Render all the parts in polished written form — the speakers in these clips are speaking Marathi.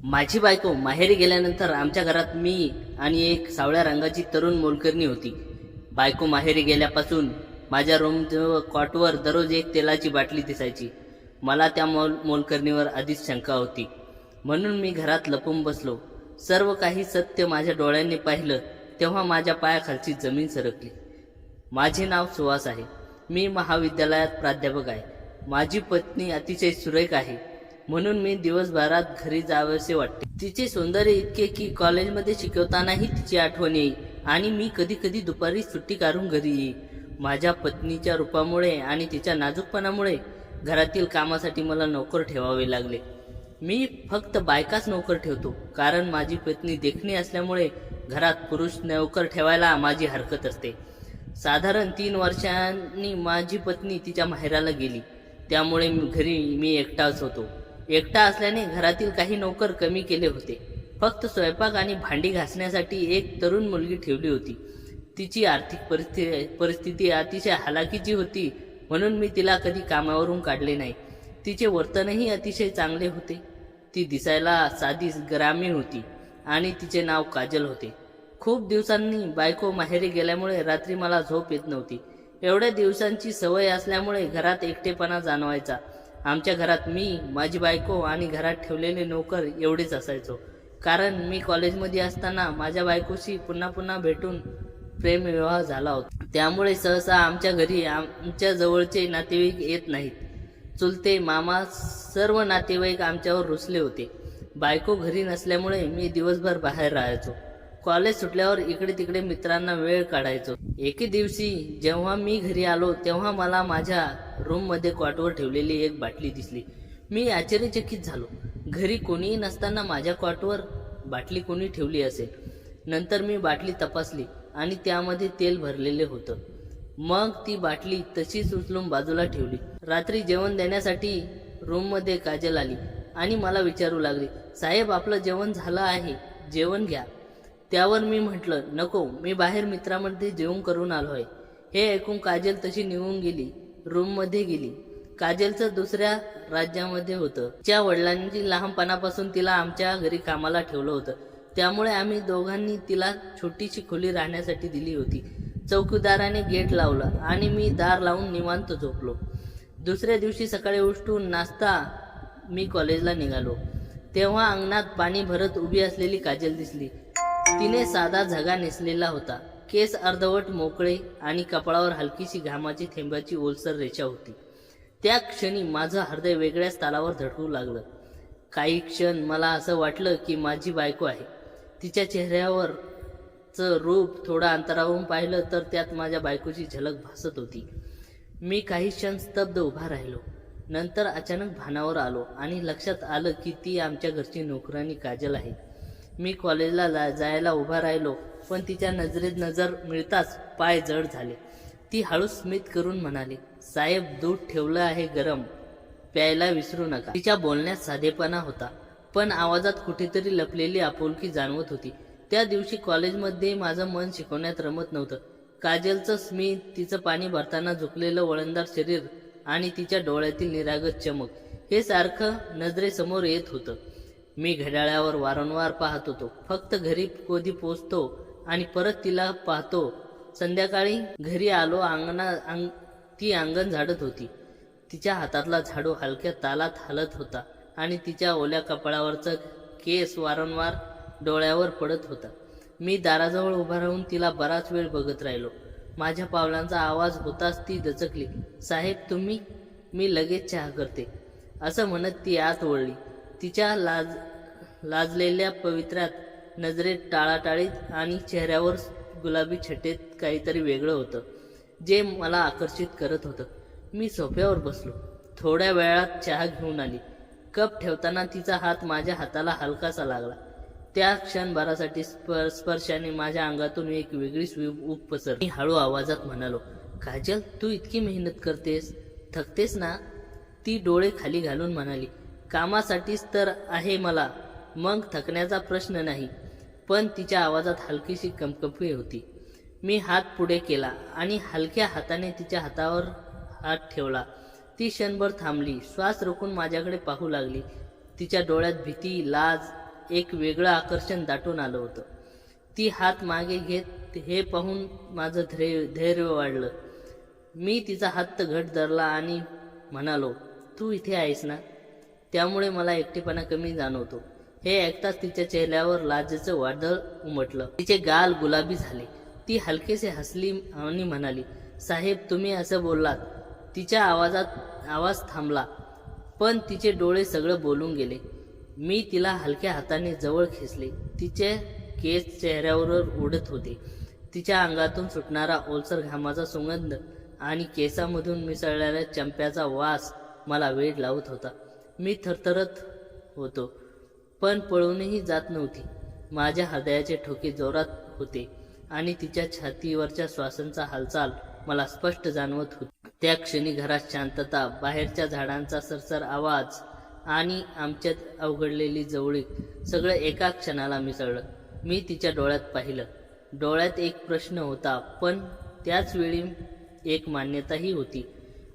माझी बायको माहेरी गेल्यानंतर आमच्या घरात मी आणि एक सावळ्या रंगाची तरुण मोलकरणी होती. बायको माहेरी गेल्यापासून माझ्या रूम कॉटवर दररोज एक तेलाची बाटली दिसायची. मला त्या मोलकरणीवर आधीच शंका होती, म्हणून मी घरात लपून बसलो. सर्व काही सत्य माझ्या डोळ्यांनी पाहिलं तेव्हा माझ्या पायाखालची जमीन सरकली. माझे नाव सुहास आहे. मी महाविद्यालयात प्राध्यापक आहे. माझी पत्नी अतिशय सुरेख आहे, म्हणून मी दिवसभरात घरी जावेसे वाटते. तिचे सौंदर्य इतके की कॉलेजमध्ये शिकवतानाही तिची आठवण येईल आणि मी कधी कधी दुपारी सुट्टी काढून घरी येईल. माझ्या पत्नीच्या रूपामुळे आणि तिच्या नाजूकपणामुळे घरातील कामासाठी मला नोकर ठेवावे लागले. मी फक्त बायकाच नोकर ठेवतो, कारण माझी पत्नी देखणी असल्यामुळे घरात पुरुष नोकर ठेवायला माझी हरकत असते. साधारण 3 वर्षांनी माझी पत्नी तिच्या माहेराला गेली, त्यामुळे घरी मी एकटाच होतो. एकटा असल्याने घरातील काही नोकर कमी केले होते. फक्त स्वयंपाक आणि भांडी घासण्यासाठी एक तरुण मुलगी ठेवली होती. तिची आर्थिक परिस्थिती अतिशय हलाखीची होती, म्हणून मी तिला कधी कामावरून काढले नाही. तिचे वर्तनही अतिशय चांगले होते. ती दिसायला साधी ग्रामीण होती आणि तिचे नाव काजल होते. खूप दिवसांनी बायको माहेरी गेल्यामुळे रात्री मला झोप येत नव्हती. एवढ्या दिवसांची सवय असल्यामुळे घरात एकटेपणा जाणवायचा. आमच्या घरात मी, माझी बायको आणि घरात ठेवलेले नोकर एवढेच असायचो. कारण मी कॉलेजमध्ये असताना माझ्या बायकोशी पुन्हा पुन्हा भेटून प्रेमविवाह झाला होता. त्यामुळे सहसा आमच्या घरी आमच्या जवळचे नातेवाईक येत नाहीत. चुलते, मामा सर्व नातेवाईक आमच्यावर रुसले होते. बायको घरी नसल्यामुळे मी दिवसभर बाहेर राहायचो. कॉलेज सुटल्यावर इकडे तिकडे मित्रांना वेळ काढायचो. एके दिवशी जेव्हा मी घरी आलो तेव्हा मला माझ्या रूममध्ये कॉटवर ठेवलेली एक बाटली दिसली. मी आश्चर्यचकित झालो. घरी कोणीही नसताना माझ्या कॉटवर बाटली कोणी ठेवली असेल. नंतर मी बाटली तपासली आणि त्यामध्ये तेल भरलेले होतं. मग ती बाटली तशीच उचलून बाजूला ठेवली. रात्री जेवण देण्यासाठी रूममध्ये काजल आली आणि मला विचारू लागली, साहेब आपलं जेवण झालं आहे, जेवण घ्या. त्यावर मी म्हटलं, नको, मी बाहेर मित्रामध्ये जेवण करून आलो आहे. हे ऐकून काजल तशी निघून गेली, रूममध्ये गेली. काजलचं दुसऱ्या राज्यामध्ये होतं. तिच्या वडिलांनी लहानपणापासून तिला आमच्या घरी कामाला ठेवलं होतं, त्यामुळे आम्ही दोघांनी तिला छोटीशी खोली राहण्यासाठी दिली होती. चौकीदाराने गेट लावलं आणि मी दार लावून निवांत झोपलो. दुसऱ्या दिवशी सकाळी उठून नाश्ता मी कॉलेजला निघालो. तेव्हा अंगणात पाणी भरत उभी असलेली काजल दिसली. तिने साधा झगा नेसलेला होता. केस अर्धवट मोकळे आणि कपाळावर हलकीशी घामाची थेंबाची ओलसर रेषा होती. त्या क्षणी माझं हृदय वेगळ्याच तालावर धडकू लागलं. काही क्षण मला असं वाटलं की माझी बायको आहे. तिच्या चेहऱ्यावरचं रूप थोडं अंतरावरून पाहिलं तर त्यात माझ्या बायकोची झलक भासत होती. मी काही क्षण स्तब्ध उभा राहिलो. नंतर अचानक भानावर आलो आणि लक्षात आलं की ती आमच्या घरची नोकरानी काजल आहे. मी कॉलेजला जायला उभा राहिलो, पण तिच्या नजरेत नजर मिळताच पाय जड झाले. ती हळू स्मित करून म्हणाली, साहेब दूध ठेवलं आहे गरम, प्यायला विसरू नका. तिच्या बोलण्यात साधेपणा होता, पण आवाजात कुठेतरी लपलेली आपुलकी जाणवत होती. त्या दिवशी कॉलेजमध्ये माझं मन शिकवण्यात रमत नव्हतं. काजलचं स्मित, तिचं पाणी भरताना झुकलेलं वळणदार शरीर आणि तिच्या डोळ्यातील निरागस चमक हे सारखं नजरेसमोर येत होतं. मी घड्याळावर वारंवार पाहत होतो. फक्त घरी कधी पोचतो आणि परत तिला पाहतो. संध्याकाळी घरी आलो. ती अंगण झाडत होती. तिच्या हातातला झाडू हलक्या तालात हलत होता आणि तिच्या ओल्या कपाळावरचा केस वारंवार डोळ्यावर पडत होता. मी दाराजवळ उभा राहून तिला बराच वेळ बघत राहिलो. माझ्या पावलांचा आवाज होताच ती दचकली. साहेब तुम्ही? मी लगेच चहा करते, असं म्हणत ती आत वळली. तिच्या लाजलेल्या पवित्र्यात नजरेत टाळाटाळीत आणि चेहऱ्यावर गुलाबी छटेत काहीतरी वेगळं होतं, जे मला आकर्षित करत होतं. मी सोफ्यावर बसलो. थोड्या वेळात चहा घेऊन आली. कप ठेवताना तिचा हात माझ्या हाताला हलकासा लागला. त्या क्षणभरासाठी स्पर्शाने माझ्या अंगातून एक वेगळीच ऊब पसरली. मी हळू आवाजात म्हणालो, काजल तू इतकी मेहनत करतेस, थकतेस ना? ती डोळे खाली घालून म्हणाली, कामासाठीच तर आहे मला, मग थकण्याचा प्रश्न नाही. पण तिच्या आवाजात हलकीशी कंपकंपी होती. मी हात पुढे केला आणि हलक्या हाताने तिच्या हातावर हात ठेवला. ती क्षणभर थांबली, श्वास रोखून माझ्याकडे पाहू लागली. तिच्या डोळ्यात भीती, लाज एक वेगळं आकर्षण दाटून आलं होतं. ती हात मागे घेत हे पाहून माझं धैर्य वाढलं. मी तिचा हात घट धरला आणि म्हणालो, तू इथे आहेस ना? त्यामुळे मला एकटेपणा कमी जाणवतो. हे ऐकताच तिच्या चेहऱ्यावर लाजेचं वादळ उमटलं. तिचे गाल गुलाबी झाले. ती हलकेसे हसली आणि म्हणाली, साहेब तुम्ही असं बोललात. तिच्या आवाज थांबला, पण तिचे डोळे सगळं बोलून गेले. मी तिला हलक्या हाताने जवळ खेचले. तिचे केस चेहऱ्यावर उडत होते. तिच्या अंगातून सुटणारा ओलसर घामाचा सुगंध आणि केसामधून मिसळलेल्या चंप्याचा वास मला वेड लावत होता. मी थरथरत होतो, पण पळूनही जात नव्हती. माझ्या हृदयाचे ठोके जोरात होते आणि तिच्या छातीवरच्या श्वासांचा हालचाल मला स्पष्ट जाणवत होती. त्या क्षणी घरात शांतता, बाहेरच्या झाडांचा सरसर आवाज आणि आमच्यात अवघडलेली जवळीक सगळं एका क्षणाला मिसळलं. मी तिच्या डोळ्यात पाहिलं. डोळ्यात एक प्रश्न होता, पण त्याच वेळी एक मान्यताही होती.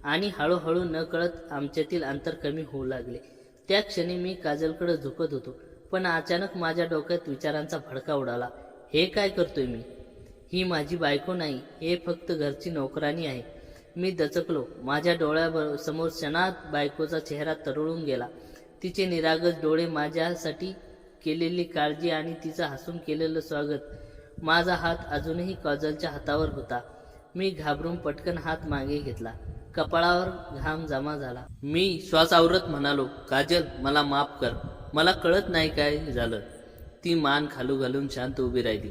आणि हळूहळू नकळत आमच्यातील अंतर कमी होऊ लागले. त्या क्षणी मी काजलकडे झुकत होतो, पण अचानक माझ्या डोक्यात विचारांचा भडका उडाला. हे काय करतोय मी? ही माझी बायको नाही, हे फक्त घरची नोकरानी आहे. मी दचकलो. माझ्या डोळ्यासमोर क्षणात बायकोचा चेहरा तरळून गेला. तिचे निरागस डोळे, माझ्यासाठी केलेली काळजी आणि तिचं हसून केलेलं स्वागत. माझा हात अजूनही काजलच्या हातावर होता. मी घाबरून पटकन हात मागे घेतला. कपाळावर घाम जमा झाला. मी श्वास आवरत म्हणालो, काजल मला माफ कर. मला कळत नाही काय झालं. ती मान खालू घालून शांत उभी राहिली.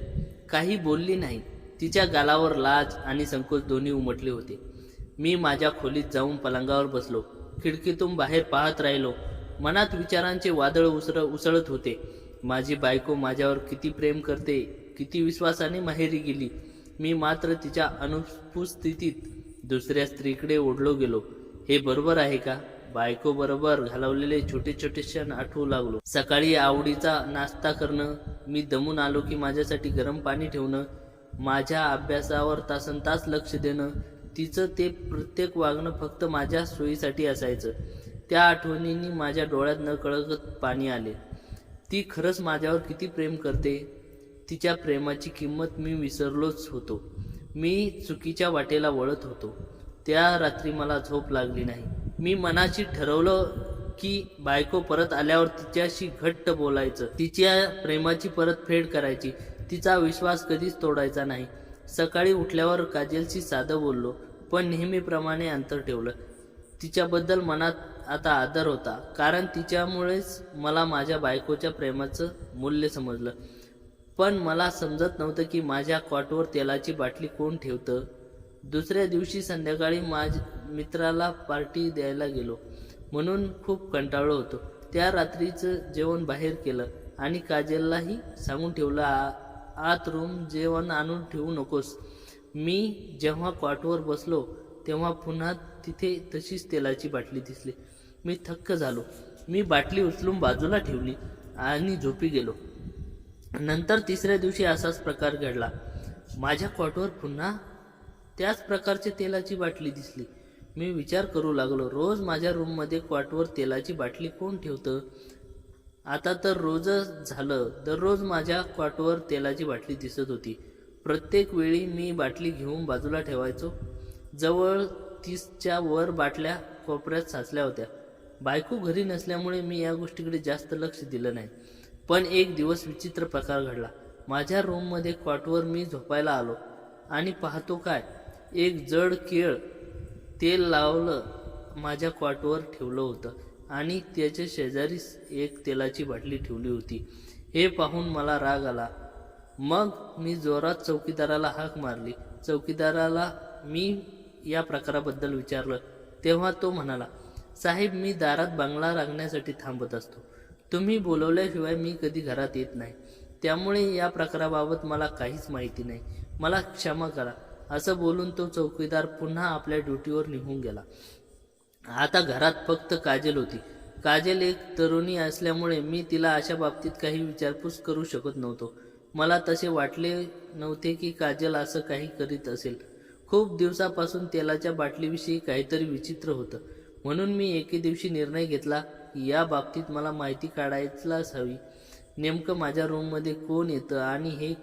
काही बोलली नाही. तिच्या गालावर लाज आणि संकोच दोन्ही उमटले होते. मी माझ्या खोलीत जाऊन पलंगावर बसलो. खिडकीतून बाहेर पाहत राहिलो. मनात विचारांचे वादळ उसळत होते. माझी बायको माझ्यावर किती प्रेम करते, किती विश्वासाने माहेरी गेली. मी मात्र तिच्या अनुपस्थितीत दुसऱ्या स्त्रीकडे ओढलो गेलो. हे बरोबर आहे का? बायको बरोबर घालवलेले छोटे छोटे क्षण आठवू लागलो. सकाळी आवडीचा नाश्ता करणं, मी दमून आलो की माझ्यासाठी गरम पाणी ठेवणं, माझ्या अभ्यासावर तासनतास लक्ष देणं. तिचं ते प्रत्येक वागणं फक्त माझ्या सोयीसाठी असायचं. त्या आठवणींनी माझ्या डोळ्यात नकळत पाणी आले. ती खरंच माझ्यावर किती प्रेम करते. तिच्या प्रेमाची किंमत मी विसरलोच होतो. मी चुकीच्या वाटेला वळत होतो. त्या रात्री मला झोप लागली नाही. मी मनाशी ठरवलं की बायको परत आल्यावर तिच्याशी घट्ट बोलायचं, तिच्या प्रेमाची परतफेड करायची, तिचा विश्वास कधीच तोडायचा नाही. सकाळी उठल्यावर काजलशी साधं बोललो, पण नेहमीप्रमाणे अंतर ठेवलं. तिच्याबद्दल मनात आता आदर होता, कारण तिच्यामुळेच मला माझ्या बायकोच्या प्रेमाचं मूल्य समजलं. पण मला समजत नव्हतं की माझ्या कॉटवर तेलाची बाटली कोण ठेवतं. दुसऱ्या दिवशी संध्याकाळी माझ्या मित्राला पार्टी द्यायला गेलो म्हणून खूप कंटाळलो होतो. त्या रात्रीचं जेवण बाहेर केलं आणि काजललाही सांगून ठेवलं, आत रूम जेवण आणून ठेवू नकोस. मी जेव्हा कॉटवर बसलो तेव्हा पुन्हा तिथे तशीच तेलाची बाटली दिसली. मी थक्क झालो. मी बाटली उचलून बाजूला ठेवली आणि झोपी गेलो. नंतर तिसऱ्या दिवशी असाच प्रकार घडला. माझ्या कॉटवर पुन्हा त्याच प्रकारची तेलाची बाटली दिसली. मी विचार करू लागलो, रोज माझ्या रूममध्ये कॉटवर तेलाची बाटली कोण ठेवतं? आता तर रोजच झालं. दररोज माझ्या कॉटवर तेलाची बाटली दिसत होती. प्रत्येक वेळी मी बाटली घेऊन बाजूला ठेवायचो. जवळ 30च्या वर बाटल्या कोपऱ्यात साचल्या होत्या. बायको घरी नसल्यामुळे मी या गोष्टीकडे जास्त लक्ष दिलं नाही. पण एक दिवस विचित्र प्रकार घडला. माझ्या रूममध्ये कॉटवर मी झोपायला आलो आणि पाहतो काय, एक जड केळ तेल लावलं माझ्या कॉटवर ठेवलं होतं आणि त्याच्या शेजारीच एक तेलाची बाटली ठेवली होती. हे पाहून मला राग आला. मग मी जोरात चौकीदाराला हाक मारली. चौकीदाराला मी या प्रकाराबद्दल विचारलं तेव्हा तो म्हणाला, साहेब मी दारात बंगला राखण्यासाठी थांबत असतो. तुम्ही बोलवल्याशिवाय मी कधी घरात येत नाही. त्यामुळे या प्रकाराबाबत मला काहीच माहिती नाही. मला क्षमा करा. असं बोलून तो चौकीदार पुन्हा आपल्या ड्युटीवर निघून गेला. आता घरात फक्त काजल होती. काजल एक तरुणी असल्यामुळे मी तिला अशा बाबतीत काही विचारपूस करू शकत नव्हतो. मला तसे वाटले नव्हते की काजल असं काही करीत असेल. खूप दिवसापासून तेलाच्या बाटलीविषयी काहीतरी विचित्र होतं. म्हणून मी एके दिवशी निर्णय घेतला की या बाबतीत मला माहिती काढायलाच हवी. नेमकं माझ्या रूममध्ये कोण येतं आणि हे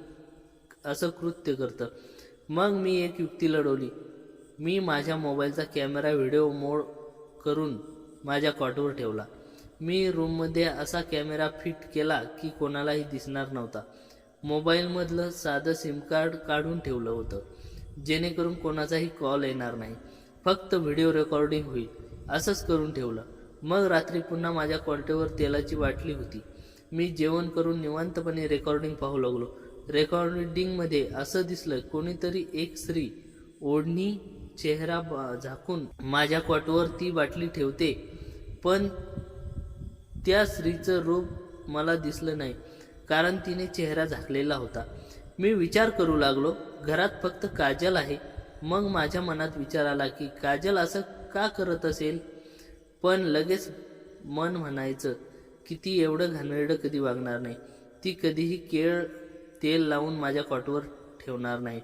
असं कृत्य करतं. मग मी एक युक्ती लढवली. मी माझ्या मोबाईलचा कॅमेरा व्हिडिओ मोड करून माझ्या कॉटवर ठेवला. मी रूममध्ये असा कॅमेरा फिट केला की कोणालाही दिसणार नव्हता. मोबाईलमधलं साधं सिम कार्ड काढून ठेवलं होतं, जेणेकरून कोणाचाही कॉल येणार नाही, फक्त व्हिडिओ रेकॉर्डिंग होईल. असंच करून ठेवलं. मग रात्री पुन्हा माझ्या कॉटवर तेलाची बाटली होती. मी जेवण करून निवांतपणे रेकॉर्डिंग पाहू लागलो. रेकॉर्डिंगमध्ये असं दिसलं, कोणीतरी एक स्त्री ओढणी चेहरा झाकून माझ्या कॉटवर ती बाटली ठेवते, पण त्या स्त्रीचं रूप मला दिसलं नाही, कारण तिने चेहरा झाकलेला होता. मी विचार करू लागलो, घरात फक्त काजल आहे. मग माझ्या मनात विचार आला की काजल असं का करत असेल, पण लगेच मन म्हणायचं की ती एवढं घाणेरडं कधी वागणार नाही. ती कधीही तेल लावून माझ्या कॉटवर ठेवणार नाही.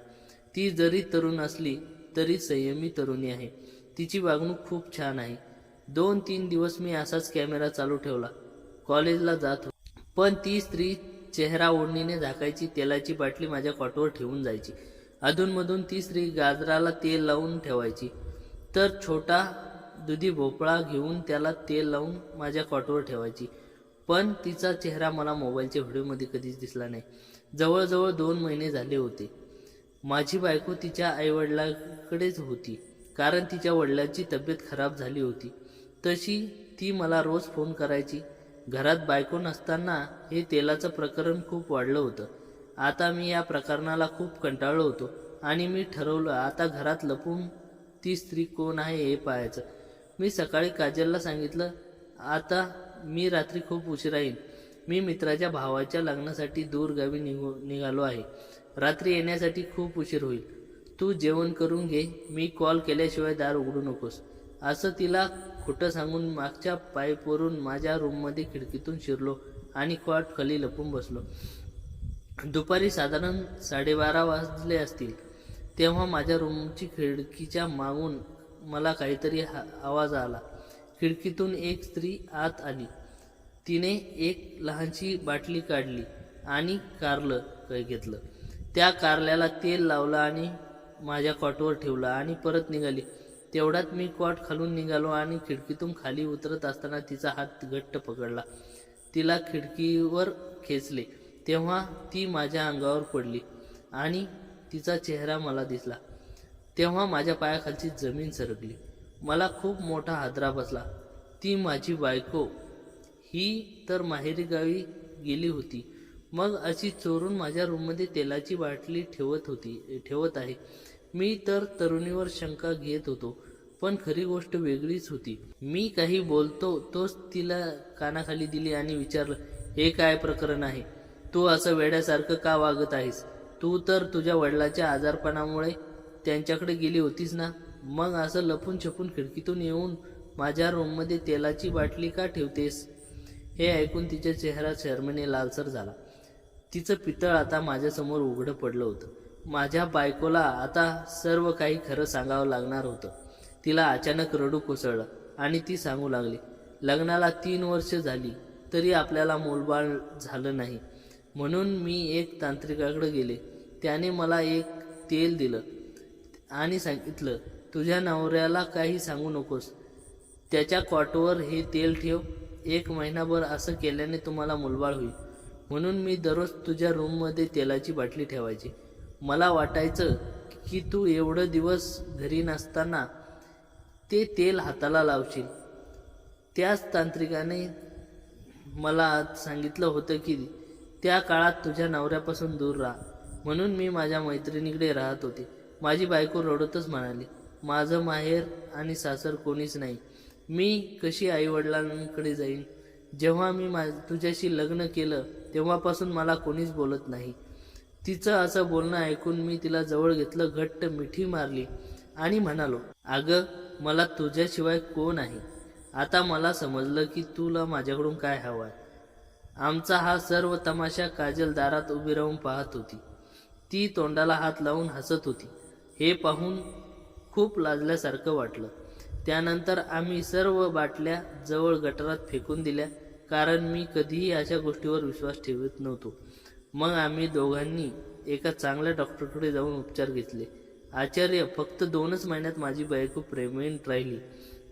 ती जरी तरुण असली तरी संयमी तरुणी आहे. तिची वागणूक खूप छान आहे. 2-3 दिवस मी असाच कॅमेरा चालू ठेवला. कॉलेजला जात होतो, पण ती स्त्री चेहरा ओढणीने झाकायची, तेलाची बाटली माझ्या कॉटवर ठेवून जायची. अधूनमधून ती स्त्री गाजराला तेल लावून ठेवायची, तर छोटा दुधी भोपळा घेऊन त्याला तेल लावून माझ्या कॉटवर ठेवायची. पण तिचा चेहरा मला मोबाईलच्या व्हिडिओमध्ये कधीच दिसला नाही. जवळजवळ 2 महिने झाले होते. माझी बायको तिच्या आईवडिलांकडेच होती, कारण तिच्या वडिलांची तब्येत खराब झाली होती. तशी ती मला रोज फोन करायची. घरात बायको नसताना हे तेलाचं प्रकरण खूप वाढलं होतं. आता मी या प्रकरणाला खूप कंटाळलो होतो आणि मी ठरवलं आता घरात लपून ती स्त्री कोण आहे हे पाहायचं. मी सकाळी काजलला सांगितलं, आता मी रात्री खूप उशिरा येईन. मी मित्राच्या भावाच्या लग्नासाठी दूरगावी निघालो आहे. रात्री येण्यासाठी खूप उशीर होईल. तू जेवण करून घे. मी कॉल केल्याशिवाय दार उघडू नकोस. असं तिला खोटं सांगून मागच्या पाईपवरून माझ्या रूममध्ये खिडकीतून शिरलो आणि कॉट खाली लपून बसलो. दुपारी साधारण 12:30 वाजले असतील, तेव्हा माझ्या रूमची खिडकीच्या मागून मला काहीतरी आवाज आला. खिडकीतून एक स्त्री आत आली. तिने एक लहानशी बाटली काढली आणि कारलं घेतलं. त्या कारल्याला तेल लावलं आणि माझ्या कॉटवर ठेवलं आणि परत निघाली. तेवढ्यात मी कॉट खालून निघालो आणि खिडकीतून खाली उतरत असताना तिचा हात घट्ट पकडला. तिला खिडकीवर खेचले तेव्हा ती माझ्या अंगावर पडली आणि तिचा चेहरा मला दिसला. तेव्हा माझ्या पायाखालची जमीन सरकली. मला खूप मोठा हादरा बसला. ती माझी बायको, ही तर माहेरी गावी गेली होती, मग अशी चोरून माझ्या रूममध्ये तेलाची बाटली ठेवत आहे. मी तर तरुणीवर शंका घेत होतो, पण खरी गोष्ट वेगळीच होती. मी काही बोलतो तोच तिला कानाखाली दिली आणि विचारलं, हे काय प्रकरण आहे? तू असं वेड्यासारखं का वागत आहेस? तू तर तुझ्या वडिलाच्या आजारपणामुळे त्यांच्याकडे गेली होतीस ना, मग असं लपून छपून खिडकीतून येऊन माझ्या रूममध्ये तेलाची बाटली का ठेवतेस? हे ऐकून तिचा चेहरा शरमेने लालसर झाला. तिचं पितळ आता माझ्यासमोर उघडं पडलं होतं. माझ्या बायकोला आता सर्व काही खरं सांगावं लागणार होतं. तिला अचानक रडू कोसळलं आणि ती सांगू लागली, लग्नाला 3 वर्ष झाली तरी आपल्याला मूलबाळ झालं नाही. म्हणून मी एक तांत्रिकाकडे गेले. त्याने मला एक तेल दिलं आणि सांगितलं, तुझ्या नवऱ्याला काही सांगू नकोस. त्याच्या कॉटवर हे तेल ठेव. 1 महिनाभर असं केल्याने तुम्हाला मूलबाळ होईल. म्हणून मी दररोज तुझ्या रूममध्ये तेलाची बाटली ठेवायची. मला वाटायचं की तू एवढं दिवस घरी नसताना ते तेल हाताला लावशील. त्याच तांत्रिकाने मला सांगितलं होतं की त्या काळात तुझ्या नवऱ्यापासून दूर राहा. म्हणून मी माझ्या मैत्रिणीकडे राहत होते. माझी बायको रडतच म्हणाली, माझं माहेर आणि सासर कोणीच नाही. मी कशी आईवडिलांकडे जाईन? जेव्हा मी तुझ्याशी लग्न केलं तेव्हापासून मला कोणीच बोलत नाही. तिचं असं बोलणं ऐकून मी तिला जवळ घेतलं, घट्ट मिठी मारली आणि म्हणालो, अगं, मला तुझ्याशिवाय कोण आहे? आता मला समजलं की तुला माझ्याकडून काय हवं आहे. आमचा हा सर्व तमाशा काजल दारात उभी राहून पाहत होती. ती तोंडाला हात लावून हसत होती. हे पाहून खूप लाजल्यासारखं वाटलं. त्यानंतर आम्ही सर्व बाटल्या जवळ गटारात फेकून दिल्या. कारण मी कधीही अशा गोष्टीवर विश्वास ठेवत नव्हतो. मग आम्ही दोघांनी एका चांगल्या डॉक्टरकडे जाऊन उपचार घेतले. आश्चर्य, फक्त 2च महिन्यात माझी बायको प्रेग्नंट राहिली.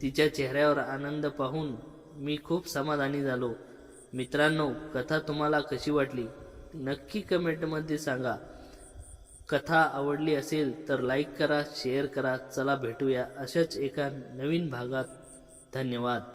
तिच्या चेहऱ्यावर आनंद पाहून मी खूप समाधानी झालो. मित्रांनो, कथा तुम्हाला कशी वाटली नक्की कमेंटमध्ये सांगा. कथा आवडली असेल तर लाईक करा, शेअर करा. चला भेटूया अशाच एका नवीन भागात. धन्यवाद.